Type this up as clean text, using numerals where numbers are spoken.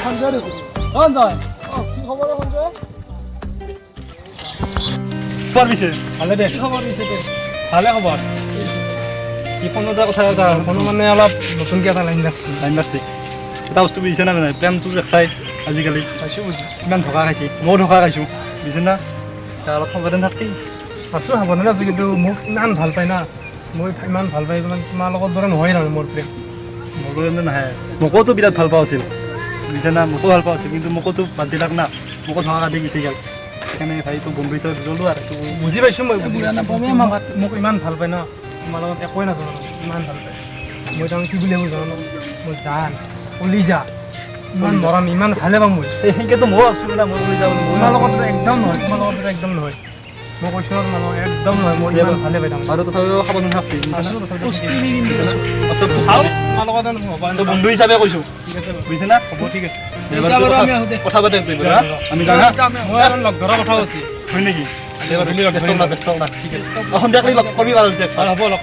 সঞ্জয় দেখোন সঞ্জয় কি খবৰ সঞ্জয় খবৰ পিছে ভালে দে খবৰ পিছে দে ভালে খবৰ কি ফোন এটা কথা এটা কোনো মানে অলপ নতুনকৈ এটা লাইন লাগছে এটা বস্তু বুজিছে না মানে প্ৰেমটো দেখাই আজিকালি পাইছোঁ বুজি ইমান ধকা খাইছে ময়ো ধকা খাইছোঁ বুজিছে না এতিয়া অলপ সাৱধান থাকি আছোঁ সাৱধানে আছোঁ কিন্তু মোক ইমান ভাল পায় না মই ইমান ভাল পাই মানে তোমাৰ লগত দৰে নহয় নহয় মোৰ প্ৰেম মোৰো এনে নাহে মোকোতো বিৰাট ভাল পোৱা আছিল বুজিছে না মোকো ভাল পোৱা আছিল কিন্তু মোকোতো বাদ দিলাক না মোকো ধকা কাটি গুচি গ'ল সেইকাৰণে ভাইটো বম্বে হিচাপে ল'লোঁ আৰু বুজি পাইছোঁ মই মোক ইমান ভাল পায় ন তোমাৰ লগত একোৱে নাজানো ইমান ভাল পায় মই তাৰমানে কি বুলি ভাবোঁ জানো মই জান কলিজা ইমান মৰম ইমান ভালে পাওঁ মই সেনেকৈতো ময়ো ভাবছিলোঁ না মোৰ বুলি যাবলৈ তোমাৰ লগত একদম নহয় তোমাৰ লগত একদম নহয় মই কৈছোঁ তোমাৰ লগত একদম নহয় মই ইমান ভালে পাই থাকোঁ আৰু তথাপিও সাৱধান থাকি চাওঁ তোমাৰ লগত হ'ব বন্ধু হিচাপে কৈছোঁ ঠিক আছে বুজিছে না হ'ব ঠিক আছে কথা পাতে আমি যাওঁ মই আৰু লগ ধৰা কথাও আছে হয় নেকি ব্যস্ত না ঠিক আছে সন্ধিয়া লগ কৰিবি বাৰু হ'ব লগ